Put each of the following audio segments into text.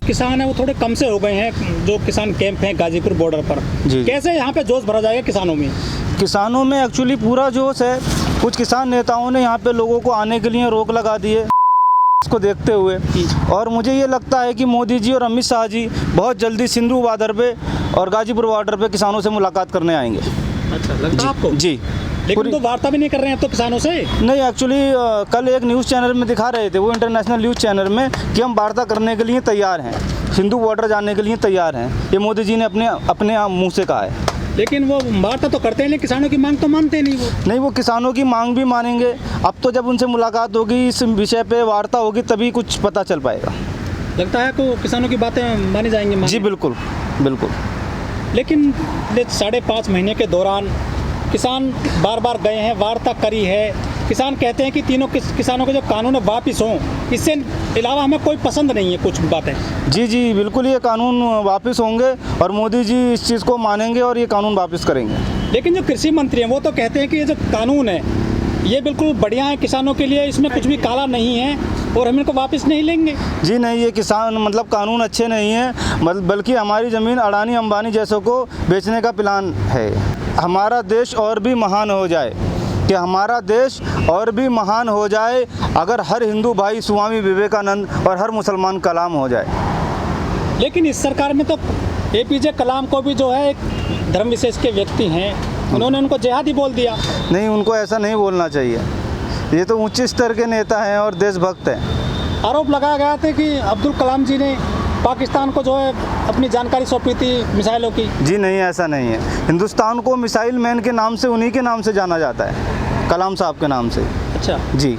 किसान है वो थोड़े कम से हो गए हैं, जो किसान कैंप हैं गाजीपुर बॉर्डर पर। जी। कैसे यहाँ पे जोश भरा जाएगा किसानों में? किसानों में एक्चुअली पूरा जोश है। कुछ किसान नेताओं ने यहाँ पे लोगों को आने के लिए रोक लगा दी है इसको देखते हुए, और मुझे ये लगता है कि मोदी जी और अमित शाह जी बहुत जल्दी सिंधु बॉर्डर पे और गाजीपुर बॉर्डर पे किसानों से मुलाकात करने आएंगे। अच्छा, लगता है आपको? जी। लेकिन तो वार्ता भी नहीं कर रहे हैं अब तो किसानों से। नहीं, एक्चुअली कल एक न्यूज़ चैनल में दिखा रहे थे, वो इंटरनेशनल न्यूज़ चैनल में, कि हम वार्ता करने के लिए तैयार हैं, सिंधु बॉर्डर जाने के लिए तैयार हैं। ये मोदी जी ने अपने मुँह से कहा है। लेकिन वो वार्ता तो करते हैं, लेकिन किसानों की मांग तो मानते नहीं वो। नहीं, वो किसानों की मांग भी मानेंगे। अब तो जब उनसे मुलाकात होगी, इस विषय पे वार्ता होगी, तभी कुछ पता चल पाएगा। लगता है कि किसानों की बातें मानी जाएंगी? जी बिल्कुल बिल्कुल। लेकिन 5.5 महीने के दौरान किसान बार बार गए हैं, वार्ता करी है। किसान कहते हैं कि तीनों किसानों के जो कानून वापस हों, इससे अलावा हमें कोई पसंद नहीं है कुछ बातें। जी जी बिल्कुल, ये कानून वापस होंगे और मोदी जी इस चीज़ को मानेंगे और ये कानून वापस करेंगे। लेकिन जो कृषि मंत्री हैं वो तो कहते हैं कि ये जो कानून है ये बिल्कुल बढ़िया है किसानों के लिए, इसमें कुछ भी काला नहीं है और हम इनको वापस नहीं लेंगे। जी नहीं, ये कानून अच्छे नहीं हैं, बल्कि हमारी ज़मीन अडानी अंबानी जैसों को बेचने का प्लान है। हमारा देश और भी महान हो जाए, कि हमारा देश और भी महान हो जाए अगर हर हिंदू भाई स्वामी विवेकानंद और हर मुसलमान कलाम हो जाए। लेकिन इस सरकार में तो APJ कलाम को भी जो है एक धर्म विशेष के व्यक्ति हैं, उन्होंने उनको जिहादी बोल दिया। नहीं, उनको ऐसा नहीं बोलना चाहिए। ये तो उच्च स्तर के नेता हैं और देशभक्त हैं। आरोप लगाया गया था कि अब्दुल कलाम जी ने पाकिस्तान को जो है अपनी जानकारी सौंपी थी मिसाइलों की। जी नहीं, ऐसा नहीं है। हिंदुस्तान को मिसाइल मैन के नाम से, उन्हीं के नाम से जाना जाता है, कलाम साहब के नाम से। अच्छा जी।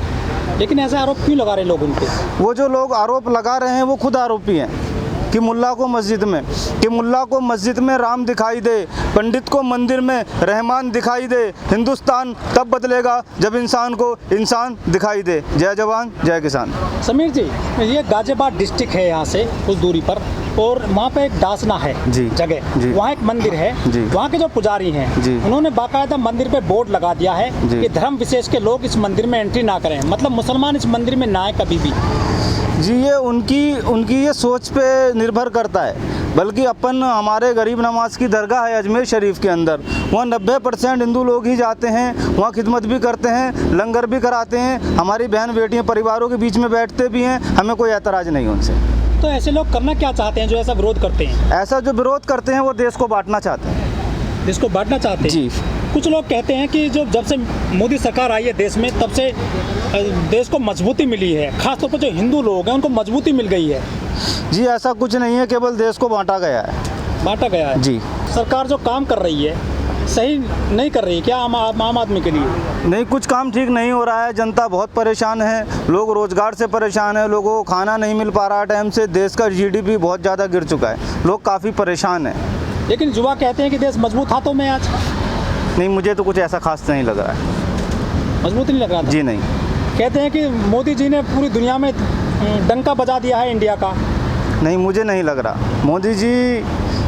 लेकिन ऐसा आरोप क्यों लगा रहे लोग उन पे? वो जो लोग आरोप लगा रहे हैं वो खुद आरोपी हैं। कि मुल्ला को मस्जिद में राम दिखाई दे, पंडित को मंदिर में रहमान दिखाई दे। हिंदुस्तान तब बदलेगा जब इंसान को इंसान दिखाई दे। जय जवान जय किसान। समीर जी, ये गाजियाबाद डिस्ट्रिक्ट है यहाँ से कुछ दूरी पर, और वहाँ पे एक दासना है जी जगह, वहाँ एक मंदिर है जी। वहाँ के जो पुजारी हैं उन्होंने बाकायदा मंदिर पे बोर्ड लगा दिया है कि धर्म विशेष के लोग इस मंदिर में एंट्री ना करें, मतलब मुसलमान इस मंदिर में ना आए कभी भी। जी, ये उनकी ये सोच पे निर्भर करता है। बल्कि हमारे गरीब नवाज की दरगाह है अजमेर शरीफ के अंदर, वहाँ 90% हिंदू लोग ही जाते हैं, वहाँ खिदमत भी करते हैं, लंगर भी कराते हैं, हमारी बहन बेटियाँ परिवारों के बीच में बैठते भी हैं, हमें कोई ऐतराज़ नहीं उनसे। तो ऐसे लोग करना क्या चाहते हैं जो ऐसा विरोध करते हैं? ऐसा जो विरोध करते हैं वो देश को बांटना चाहते हैं। देश को बांटना चाहते हैं जी। कुछ लोग कहते हैं कि जब से मोदी सरकार आई है देश में, तब से देश को मजबूती मिली है, खासतौर पर जो हिंदू लोग हैं उनको मजबूती मिल गई है। जी ऐसा कुछ नहीं है, केवल देश को बांटा गया है। जी। सरकार जो काम कर रही है सही नहीं कर रही क्या आम आदमी के लिए? नहीं, कुछ काम ठीक नहीं हो रहा है। जनता बहुत परेशान है, लोग रोज़गार से परेशान है, लोगों को खाना नहीं मिल पा रहा है टाइम से, देश का GDP बहुत ज़्यादा गिर चुका है, लोग काफ़ी परेशान हैं। लेकिन युवा कहते हैं कि देश मजबूत हाथों में आज। नहीं, मुझे तो कुछ ऐसा खास नहीं लग रहा है। मजबूत नहीं लग रहा था? जी नहीं। कहते हैं कि मोदी जी ने पूरी दुनिया में डंका बजा दिया है इंडिया का। नहीं, मुझे नहीं लग रहा। मोदी जी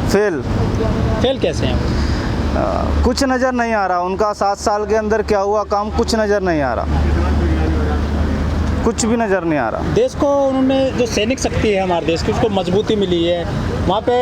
फेल कैसे हैं? कुछ नज़र नहीं आ रहा उनका। 7 साल के अंदर क्या हुआ काम, कुछ नज़र नहीं आ रहा, कुछ भी नज़र नहीं आ रहा। देश को उन्होंने जो सैनिक शक्ति है हमारे देश की, उसको मजबूती मिली है। वहाँ पे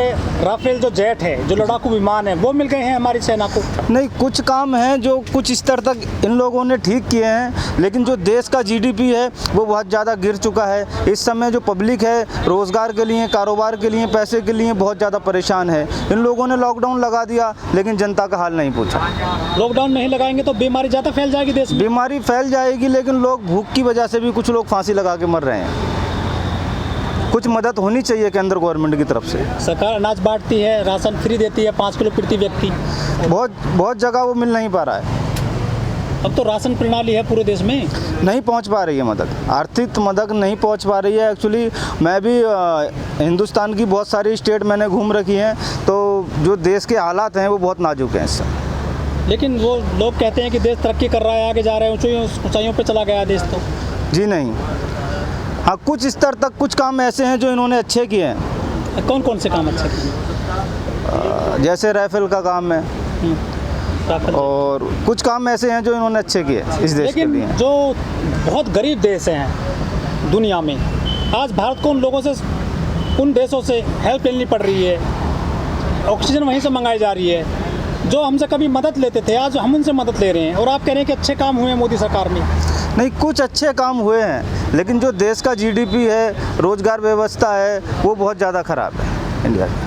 राफेल जो जेट है, जो लड़ाकू विमान है, वो मिल गए हैं हमारी सेना को। नहीं, कुछ काम हैं जो कुछ स्तर तक इन लोगों ने ठीक किए हैं, लेकिन जो देश का GDP है वो बहुत ज़्यादा गिर चुका है। इस समय जो पब्लिक है रोज़गार के लिए, कारोबार के लिए, पैसे के लिए बहुत ज़्यादा परेशान है। इन लोगों ने लॉकडाउन लगा दिया लेकिन जनता का हाल नहीं पूछा। लॉकडाउन नहीं लगाएंगे तो बीमारी ज़्यादा फैल जाएगी देश में। बीमारी फैल जाएगी, लेकिन लोग भूख की वजह से भी कुछ लोग फांसी लगा के मर रहे हैं। कुछ मदद होनी चाहिए केंद्र गवर्नमेंट की तरफ से। सरकार अनाज बांटती है, राशन फ्री देती है 5 किलो प्रति व्यक्ति, बहुत जगह वो मिल नहीं पा रहा है। अब तो राशन प्रणाली है पूरे देश में, नहीं पहुंच पा रही है मदद, आर्थिक मदद नहीं पहुंच पा रही है। एक्चुअली मैं भी हिंदुस्तान की बहुत सारी स्टेट मैंने घूम रखी हैं, तो जो देश के हालात हैं वो बहुत नाजुक हैं इस समय। लेकिन वो लोग कहते हैं कि देश तरक्की कर रहा है, आगे जा रहा है, ऊंचाइयों पे चला गया देश। तो जी नहीं, हाँ कुछ स्तर तक कुछ काम ऐसे हैं जो इन्होंने अच्छे किए हैं। कौन कौन से काम अच्छे किए? जैसे राइफल का काम है, और कुछ काम ऐसे हैं जो इन्होंने अच्छे किए इस देश के लिए। जो बहुत गरीब देश हैं दुनिया में, आज भारत को उन लोगों से उन देशों से हेल्प लेनी पड़ रही है, ऑक्सीजन वहीं से मंगाई जा रही है। जो हमसे कभी मदद लेते थे, आज हम उनसे मदद ले रहे हैं, और आप कह रहे हैं कि अच्छे काम हुए हैं मोदी सरकार में। नहीं, कुछ अच्छे काम हुए हैं, लेकिन जो देश का जीडीपी है, रोजगार व्यवस्था है, वो बहुत ज़्यादा ख़राब है इंडिया की।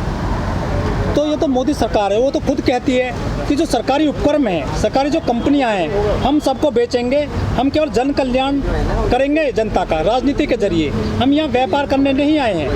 तो ये तो मोदी सरकार है, वो तो खुद कहती है कि जो सरकारी उपक्रम है, सरकारी जो कंपनियां हैं, हम सबको बेचेंगे, हम केवल जन कल्याण करेंगे जनता का राजनीति के जरिए, हम यहाँ व्यापार करने नहीं आए हैं।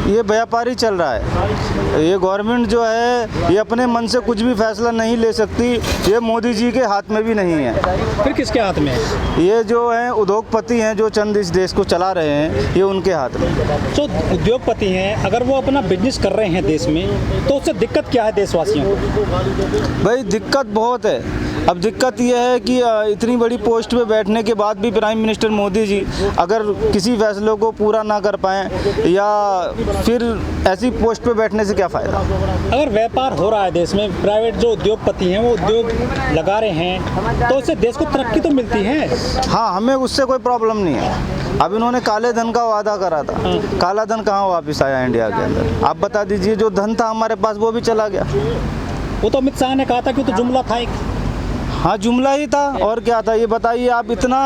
ये व्यापारी चल रहा है। ये गवर्नमेंट जो है ये अपने मन से कुछ भी फैसला नहीं ले सकती, ये मोदी जी के हाथ में भी नहीं है। फिर किसके हाथ में है? ये जो हैं उद्योगपति हैं, जो चंद इस देश को चला रहे हैं, ये उनके हाथ में। जो उद्योगपति हैं, अगर वो अपना बिजनेस कर रहे हैं देश में, तो उससे दिक्कत क्या है देशवासियों को? भाई दिक्कत बहुत है। अब दिक्कत यह है कि इतनी बड़ी पोस्ट पे बैठने के बाद भी प्राइम मिनिस्टर मोदी जी अगर किसी फैसलों को पूरा ना कर पाएँ, या फिर ऐसी पोस्ट पे बैठने से क्या फ़ायदा। अगर व्यापार हो रहा है देश में, प्राइवेट जो उद्योगपति हैं वो उद्योग लगा रहे हैं, तो उससे देश को तरक्की तो मिलती है। हाँ, हमें उससे कोई प्रॉब्लम नहीं है। अब इन्होंने काले धन का वादा करा था, काला धन कहाँ वापस आया इंडिया के अंदर? आप बता दीजिए। जो धन था हमारे पास वो भी चला गया। वो तो अमित शाह ने कहा था कि वो तो जुमला था एक। हाँ, जुमला ही था, और क्या था ये बताइए आप। इतना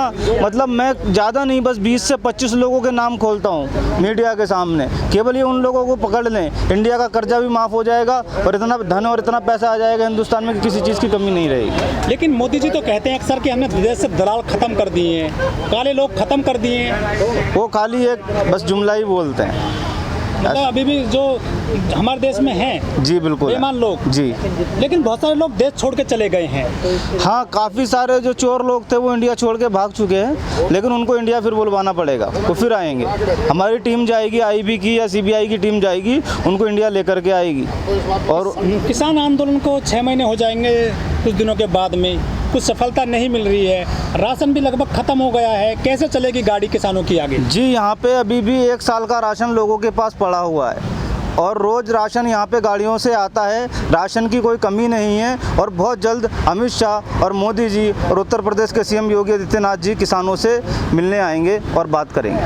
मतलब मैं ज़्यादा नहीं, बस 20 से 25 लोगों के नाम खोलता हूँ मीडिया के सामने, केवल ये उन लोगों को पकड़ लें, इंडिया का कर्जा भी माफ़ हो जाएगा और इतना धन और इतना पैसा आ जाएगा हिंदुस्तान में कि किसी चीज़ की कमी नहीं रहेगी। लेकिन मोदी जी तो कहते हैं अक्सर कि हमने देश से दलाल ख़त्म कर दिए हैं, काले लोग ख़त्म कर दिए हैं। वो खाली एक बस जुमला ही बोलते हैं। मतलब अभी भी जो हमारे देश में हैं, जी बिल्कुल, बेईमान लोग जी। लेकिन बहुत सारे लोग देश छोड़ के चले गए हैं। हाँ, काफ़ी सारे जो चोर लोग थे वो इंडिया छोड़ के भाग चुके हैं, लेकिन उनको इंडिया फिर बुलवाना पड़ेगा, वो फिर आएंगे। हमारी टीम जाएगी, आईबी की या सीबीआई की टीम जाएगी, उनको इंडिया लेकर के आएगी। और किसान आंदोलन को 6 महीने हो जाएंगे कुछ दिनों के बाद में, कुछ सफलता नहीं मिल रही है, राशन भी लगभग ख़त्म हो गया है, कैसे चलेगी गाड़ी किसानों की आगे? जी, यहाँ पे अभी भी 1 साल का राशन लोगों के पास पड़ा हुआ है, और रोज़ राशन यहाँ पे गाड़ियों से आता है। राशन की कोई कमी नहीं है, और बहुत जल्द अमित शाह और मोदी जी और उत्तर प्रदेश के सीएम योगी आदित्यनाथ जी किसानों से मिलने आएंगे और बात करेंगे।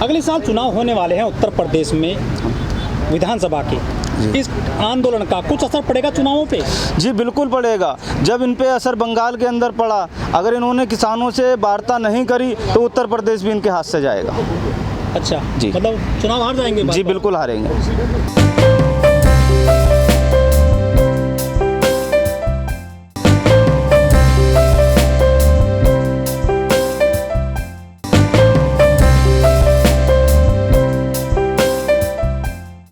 अगले साल चुनाव होने वाले हैं उत्तर प्रदेश में विधानसभा के। इस आंदोलन का कुछ असर पड़ेगा चुनावों पे? जी बिल्कुल पड़ेगा। जब इन पे असर बंगाल के अंदर पड़ा, अगर इन्होंने किसानों से वार्ता नहीं करी तो उत्तर प्रदेश भी इनके हाथ से जाएगा। अच्छा जी, मतलब चुनाव हार जाएंगे? जी बिल्कुल हारेंगे।